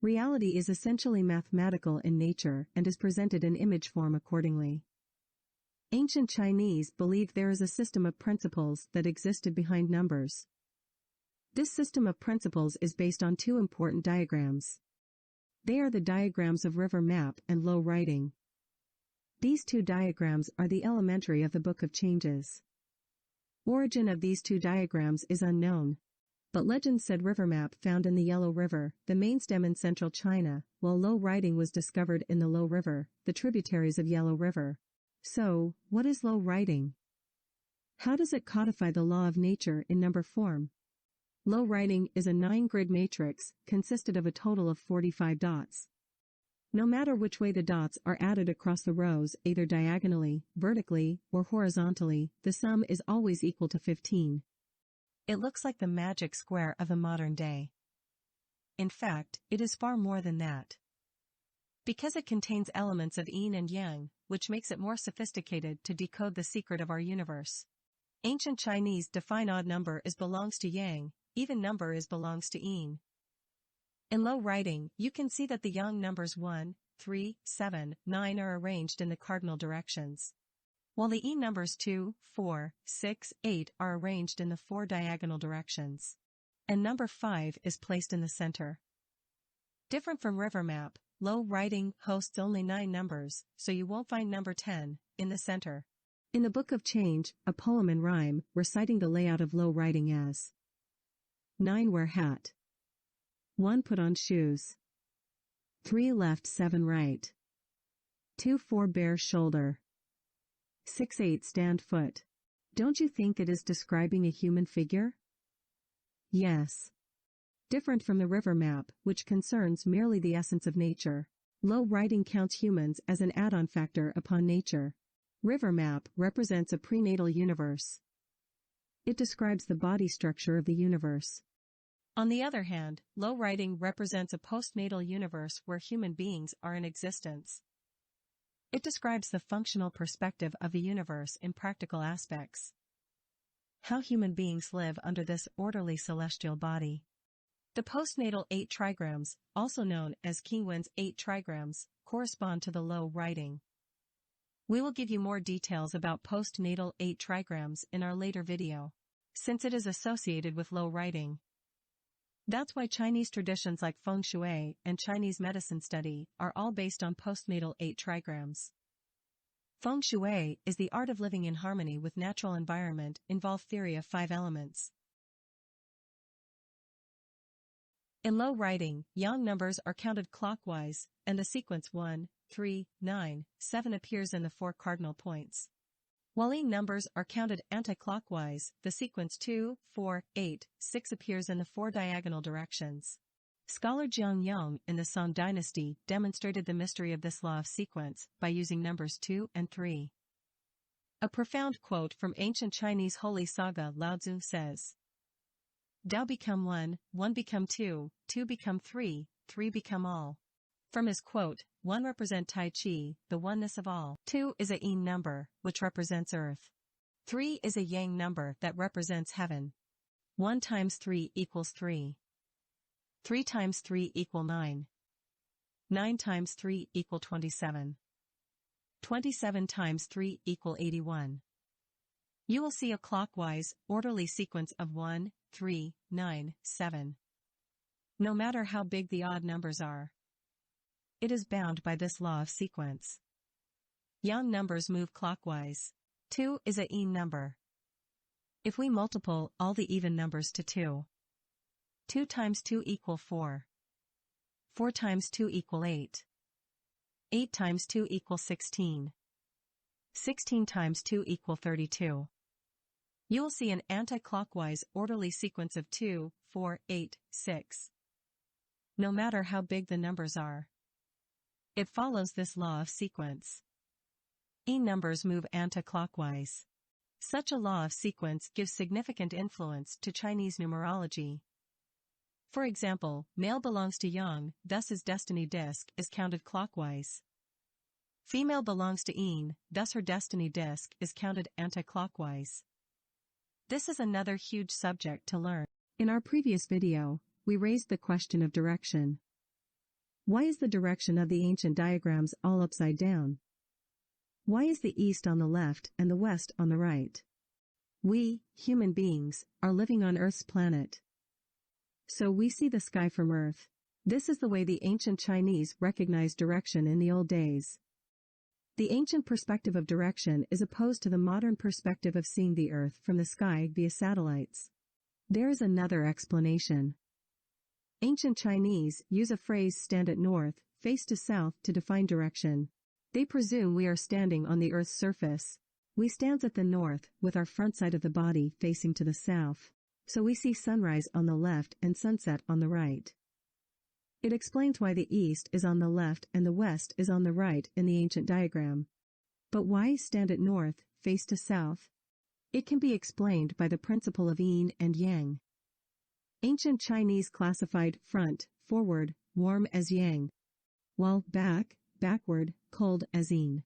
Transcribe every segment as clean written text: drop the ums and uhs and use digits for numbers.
Reality is essentially mathematical in nature and is presented in image form accordingly. Ancient Chinese believed there is a system of principles that existed behind numbers. This system of principles is based on two important diagrams. They are the diagrams of river map and low writing. These two diagrams are the elementary of the Book of Changes. Origin of these two diagrams is unknown, but legend said river map found in the Yellow River, the main stem in central China, while low writing was discovered in the Low River, the tributaries of Yellow River. So, what is low writing? How does it codify the law of nature in number form? Low writing is a 9-grid matrix, consisted of a total of 45 dots. No matter which way the dots are added across the rows, either diagonally, vertically, or horizontally, the sum is always equal to 15. It looks like the magic square of the modern day. In fact, it is far more than that. Because it contains elements of Yin and Yang, which makes it more sophisticated to decode the secret of our universe. Ancient Chinese define odd number as belongs to Yang, even number is belongs to Yin. In low writing, you can see that the Yang numbers 1, 3, 7, 9 are arranged in the cardinal directions, while the Yin numbers 2, 4, 6, 8 are arranged in the 4 diagonal directions, and number 5 is placed in the center. Different from river map, low writing hosts only 9 numbers, so you won't find number 10 in the center. In the Book of Change, a poem in rhyme, reciting the layout of low writing as 9 wear hat, 1 put on shoes, 3 left 7 right, 2 4 bare shoulder, 6 8 stand foot. Don't you think it is describing a human figure? Yes. Different from the river map, which concerns merely the essence of nature. Low writing counts humans as an add-on factor upon nature. River map represents a prenatal universe. It describes the body structure of the universe. On the other hand, low writing represents a postnatal universe where human beings are in existence. It describes the functional perspective of the universe in practical aspects. How human beings live under this orderly celestial body. The postnatal 8 trigrams, also known as Qingwen's 8 trigrams, correspond to the low writing. We will give you more details about postnatal 8 trigrams in our later video, since it is associated with low writing. That's why Chinese traditions like feng shui and Chinese medicine study are all based on postnatal 8 trigrams. Feng shui is the art of living in harmony with natural environment, involved theory of 5 elements. In low writing, yang numbers are counted clockwise, and the sequence 1, 3, 9, 7 appears in the 4 cardinal points. While yin numbers are counted anti-clockwise, the sequence 2, 4, 8, 6 appears in the 4 diagonal directions. Scholar Jiang Yang in the Song Dynasty demonstrated the mystery of this law of sequence by using numbers 2 and 3. A profound quote from ancient Chinese holy saga Lao Tzu says, Tao become 1, 1 become 2, 2 become 3, 3 become all. From his quote, 1 represent Tai Chi, the oneness of all. 2 is a Yin number, which represents earth. 3 is a Yang number that represents heaven. 1 times 3 equals 3. 3 times 3 equal 9. 9 times 3 equal 27. 27 times 3 equal 81. You will see a clockwise, orderly sequence of 1, 3, 9, 7. No matter how big the odd numbers are, it is bound by this law of sequence. Yang numbers move clockwise. 2 is a Yin number. If we multiply all the even numbers to 2, 2 times 2 equal 4. 4 times 2 equal 8. 8 times 2 equal 16. 16 times 2 equal 32. You will see an anti-clockwise orderly sequence of 2, 4, 8, 6. No matter how big the numbers are, it follows this law of sequence. Yin numbers move anti-clockwise. Such a law of sequence gives significant influence to Chinese numerology. For example, male belongs to Yang, thus his destiny disk is counted clockwise. Female belongs to Yin, thus her destiny disk is counted anti-clockwise. This is another huge subject to learn. In our previous video, we raised the question of direction. Why is the direction of the ancient diagrams all upside down? Why is the east on the left and the west on the right? We, human beings, are living on Earth's planet. So we see the sky from Earth. This is the way the ancient Chinese recognized direction in the old days. The ancient perspective of direction is opposed to the modern perspective of seeing the Earth from the sky via satellites. There is another explanation. Ancient Chinese use a phrase stand at north, face to south to define direction. They presume we are standing on the Earth's surface. We stand at the north, with our front side of the body facing to the south. So we see sunrise on the left and sunset on the right. It explains why the east is on the left and the west is on the right in the ancient diagram. But why stand at north, face to south? It can be explained by the principle of Yin and Yang. Ancient Chinese classified front, forward, warm as Yang, while back, backward, cold as Yin.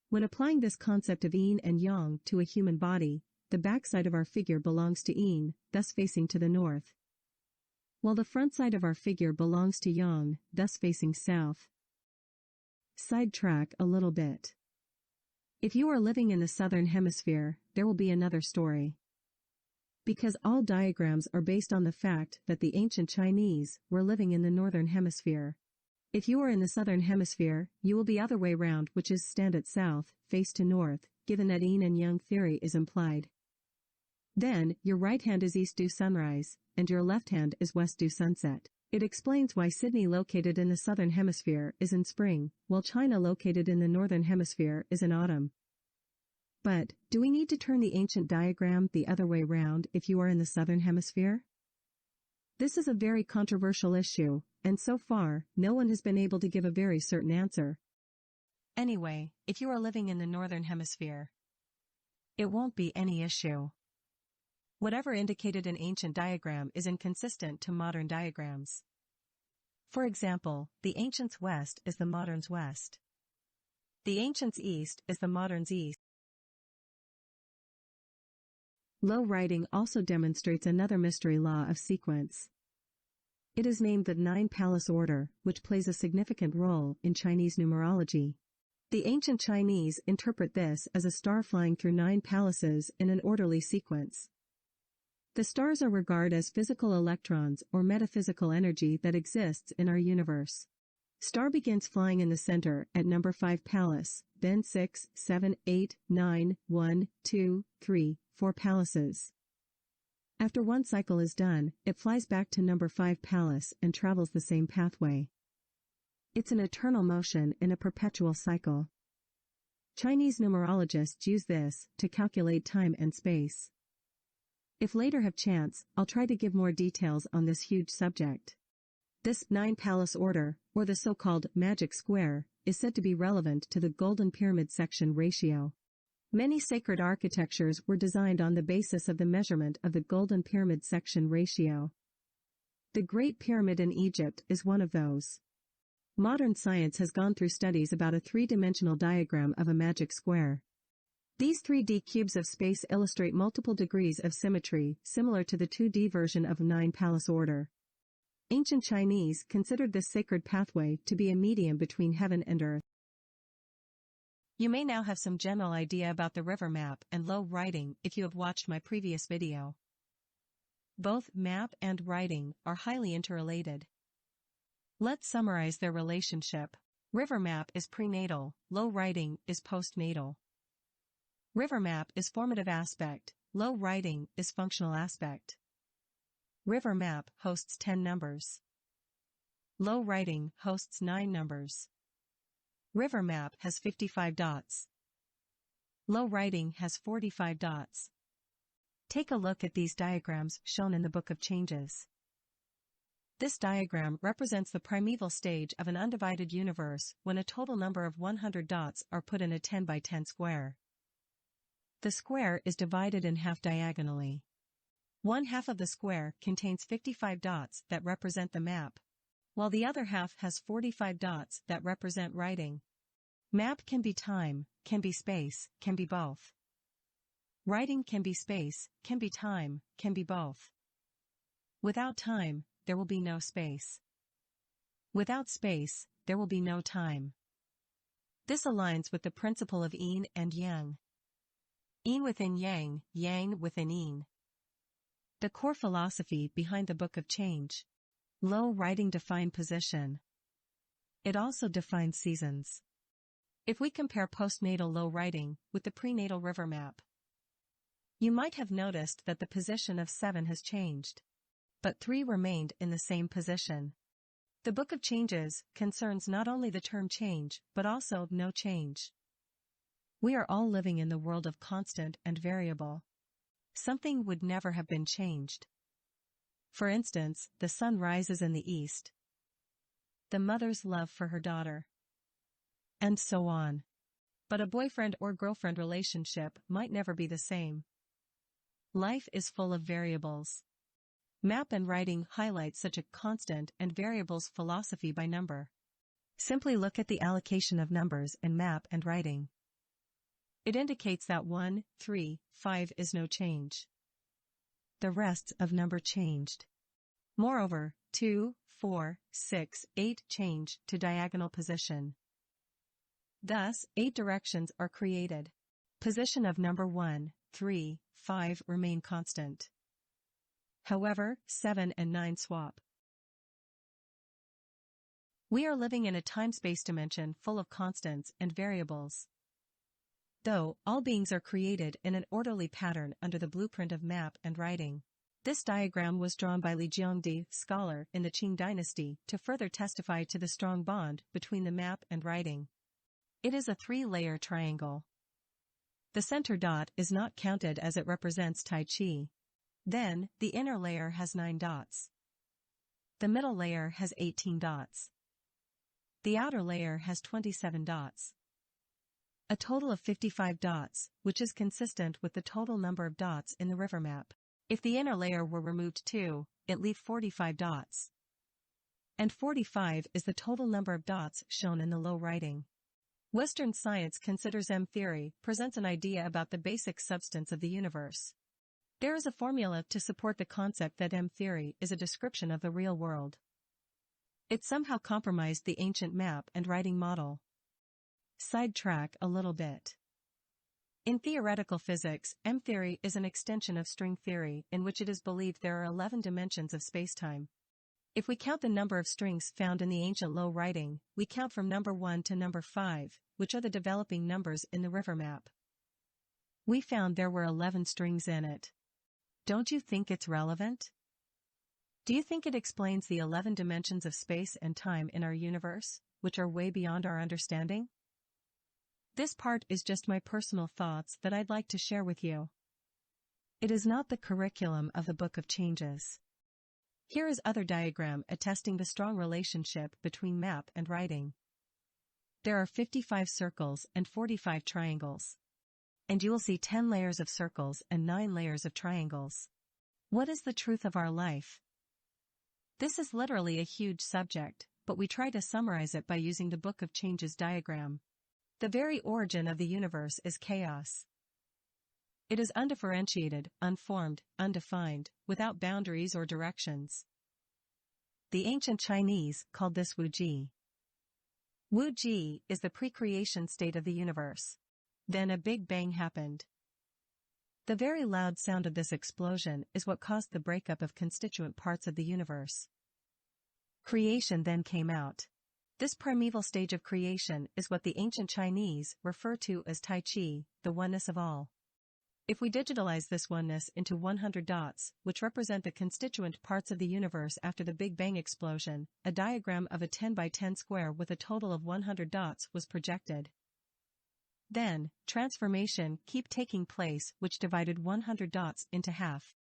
When applying this concept of Yin and Yang to a human body, the backside of our figure belongs to Yin, thus facing to the north, while the front side of our figure belongs to Yang, thus facing south. Sidetrack a little bit. If you are living in the southern hemisphere, there will be another story. Because all diagrams are based on the fact that the ancient Chinese were living in the northern hemisphere. If you are in the southern hemisphere, you will be other way round, which is stand at south, face to north, given that Yin and Yang theory is implied. Then, your right hand is east due sunrise, and your left hand is west due sunset. It explains why Sydney, located in the southern hemisphere, is in spring, while China, located in the northern hemisphere, is in autumn. But, do we need to turn the ancient diagram the other way round if you are in the southern hemisphere? This is a very controversial issue, and so far, no one has been able to give a very certain answer. Anyway, if you are living in the northern hemisphere, it won't be any issue. Whatever indicated in ancient diagram is inconsistent to modern diagrams. For example, the ancient's west is the modern's west. The ancient's east is the modern's east. Lo writing also demonstrates another mystery law of sequence. It is named the Nine Palace Order, which plays a significant role in Chinese numerology. The ancient Chinese interpret this as a star flying through 9 palaces in an orderly sequence. The stars are regarded as physical electrons or metaphysical energy that exists in our universe. Star begins flying in the center at number 5 palace, then 6, 7, 8, 9, 1, 2, 3, 4 palaces. After one cycle is done, it flies back to number 5 palace and travels the same pathway. It's an eternal motion in a perpetual cycle. Chinese numerologists use this to calculate time and space. If later have chance, I'll try to give more details on this huge subject. This 9 palace order, or the so-called magic square, is said to be relevant to the Golden Pyramid section ratio. Many sacred architectures were designed on the basis of the measurement of the Golden Pyramid section ratio. The Great Pyramid in Egypt is one of those. Modern science has gone through studies about a 3-dimensional diagram of a magic square. These 3D cubes of space illustrate multiple degrees of symmetry, similar to the 2D version of 9 palace order. Ancient Chinese considered this sacred pathway to be a medium between heaven and earth. You may now have some general idea about the river map and Lo writing if you have watched my previous video. Both map and writing are highly interrelated. Let's summarize their relationship. River map is prenatal, Lo writing is postnatal. River map is formative aspect, Lo writing is functional aspect. River map hosts 10 numbers. Lo writing hosts 9 numbers. River map has 55 dots. Lo writing has 45 dots. Take a look at these diagrams shown in the Book of Changes. This diagram represents the primeval stage of an undivided universe when a total number of 100 dots are put in a 10 by 10 square. The square is divided in half diagonally. One half of the square contains 55 dots that represent the map, while the other half has 45 dots that represent writing. Map can be time, can be space, can be both. Writing can be space, can be time, can be both. Without time, there will be no space. Without space, there will be no time. This aligns with the principle of Yin and Yang. Yin within Yang, Yang within Yin. The core philosophy behind the Book of Change. Lo writing define position. It also defines seasons. If we compare postnatal Lo writing with the prenatal river map, you might have noticed that the position of 7 has changed, but 3 remained in the same position. The Book of Changes concerns not only the term change but also no change. We are all living in the world of constant and variable. Something would never have been changed. For instance, the sun rises in the east. The mother's love for her daughter. And so on. But a boyfriend or girlfriend relationship might never be the same. Life is full of variables. Map and writing highlights such a constant and variables philosophy by number. Simply look at the allocation of numbers in map and writing. It indicates that 1, 3, 5 is no change. The rest of number changed. Moreover, 2, 4, 6, 8 change to diagonal position. Thus, 8 directions are created. Position of number 1, 3, 5 remain constant. However, 7 and 9 swap. We are living in a time-space dimension full of constants and variables. Though all beings are created in an orderly pattern under the blueprint of map and writing. This diagram was drawn by Li Jiangdi, scholar in the Qing dynasty, to further testify to the strong bond between the map and writing. It is a 3-layer triangle. The center dot is not counted as it represents Tai Chi. Then, the inner layer has 9 dots. The middle layer has 18 dots. The outer layer has 27 dots. A total of 55 dots, which is consistent with the total number of dots in the river map. If the inner layer were removed too, it leaves 45 dots. And 45 is the total number of dots shown in the Lo writing. Western science considers M theory presents an idea about the basic substance of the universe. There is a formula to support the concept that M theory is a description of the real world. It somehow compromised the ancient map and writing model. Sidetrack a little bit. In theoretical physics, M theory is an extension of string theory in which it is believed there are 11 dimensions of spacetime. If we count the number of strings found in the ancient Lo writing, we count from number 1 to number 5, which are the developing numbers in the river map. We found there were 11 strings in it. Don't you think it's relevant? Do you think it explains the 11 dimensions of space and time in our universe, which are way beyond our understanding? This part is just my personal thoughts that I'd like to share with you. It is not the curriculum of the Book of Changes. Here is other diagram attesting the strong relationship between map and writing. There are 55 circles and 45 triangles. And you will see 10 layers of circles and 9 layers of triangles. What is the truth of our life? This is literally a huge subject, but we try to summarize it by using the Book of Changes diagram. The very origin of the universe is chaos. It is undifferentiated, unformed, undefined, without boundaries or directions. The ancient Chinese called this Wuji. Wuji is the pre-creation state of the universe. Then a Big Bang happened. The very loud sound of this explosion is what caused the breakup of constituent parts of the universe. Creation then came out. This primeval stage of creation is what the ancient Chinese refer to as Tai Chi, the oneness of all. If we digitalize this oneness into 100 dots, which represent the constituent parts of the universe after the Big Bang explosion, a diagram of a 10 by 10 square with a total of 100 dots was projected. Then, transformation kept taking place which divided 100 dots into half.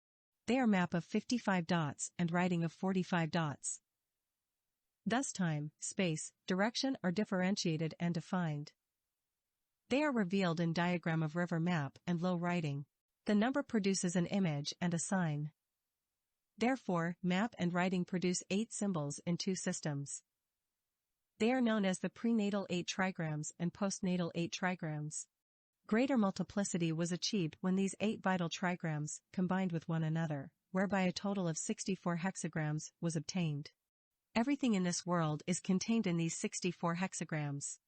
They are map of 55 dots and writing of 45 dots. Thus time, space, direction are differentiated and defined. They are revealed in diagram of river map and Lo writing. The number produces an image and a sign. Therefore, map and writing produce 8 symbols in 2 systems. They are known as the Prenatal 8 Trigrams and Postnatal 8 Trigrams. Greater multiplicity was achieved when these 8 vital trigrams combined with one another, whereby a total of 64 hexagrams was obtained. Everything in this world is contained in these 64 hexagrams.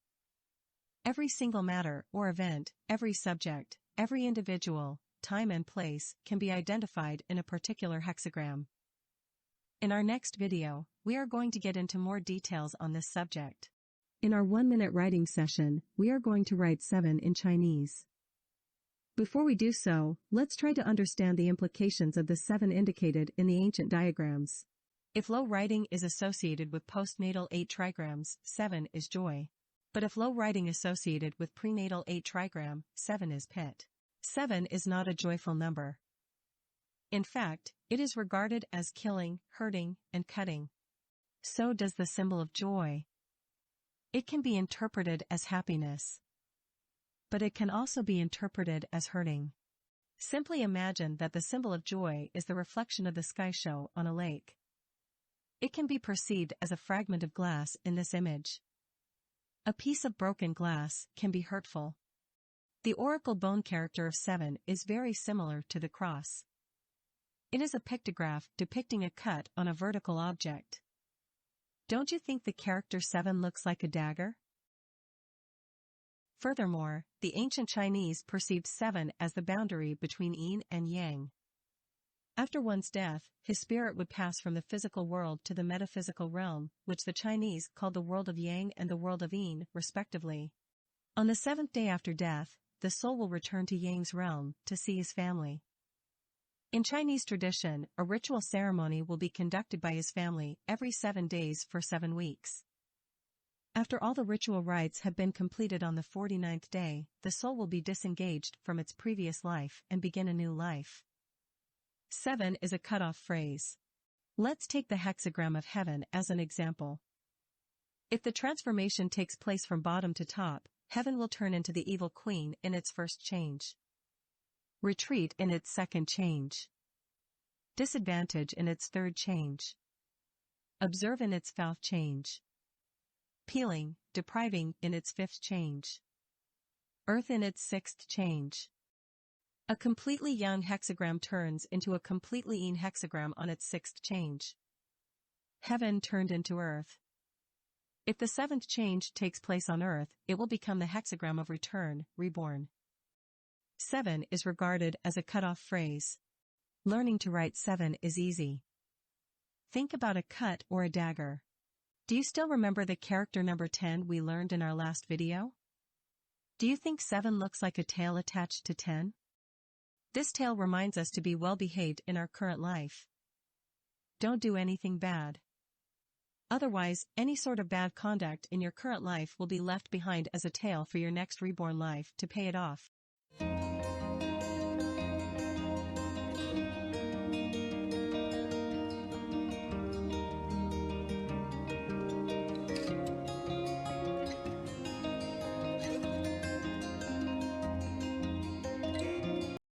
Every single matter or event, every subject, every individual, time and place can be identified in a particular hexagram. In our next video, we are going to get into more details on this subject. In our 1-minute writing session, we are going to write 7 in Chinese. Before we do so, let's try to understand the implications of the 7 indicated in the ancient diagrams. If Lo writing is associated with postnatal 8 trigrams, 7 is joy. But if Lo writing associated with prenatal 8 trigram, 7 is pit. 7 is not a joyful number. In fact, it is regarded as killing, hurting, and cutting. So does the symbol of joy. It can be interpreted as happiness. But it can also be interpreted as hurting. Simply imagine that the symbol of joy is the reflection of the sky show on a lake. It can be perceived as a fragment of glass in this image. A piece of broken glass can be hurtful. The oracle bone character of 7 is very similar to the cross. It is a pictograph depicting a cut on a vertical object. Don't you think the character 7 looks like a dagger? Furthermore, the ancient Chinese perceived 7 as the boundary between Yin and Yang. After one's death, his spirit would pass from the physical world to the metaphysical realm, which the Chinese called the world of Yang and the world of Yin, respectively. On the 7th day after death, the soul will return to Yang's realm to see his family. In Chinese tradition, a ritual ceremony will be conducted by his family every 7 days for 7 weeks. After all the ritual rites have been completed on the 49th day, the soul will be disengaged from its previous life and begin a new life. 7 is a cutoff phrase. Let's take the hexagram of heaven as an example. If the transformation takes place from bottom to top, heaven will turn into the evil queen in its first change. Retreat in its second change. Disadvantage in its third change. Observe in its 5th change. Peeling, depriving in its 5th change. Earth in its 6th change. A completely yang hexagram turns into a completely yin hexagram on its 6th change. Heaven turned into earth. If the 7th change takes place on earth, it will become the hexagram of return, reborn. 7 is regarded as a cutoff phrase. Learning to write 7 is easy. Think about a cut or a dagger. Do you still remember the character number 10 we learned in our last video? Do you think 7 looks like a tail attached to 10? This tail reminds us to be well behaved in our current life. Don't do anything bad. Otherwise, any sort of bad conduct in your current life will be left behind as a tail for your next reborn life to pay it off.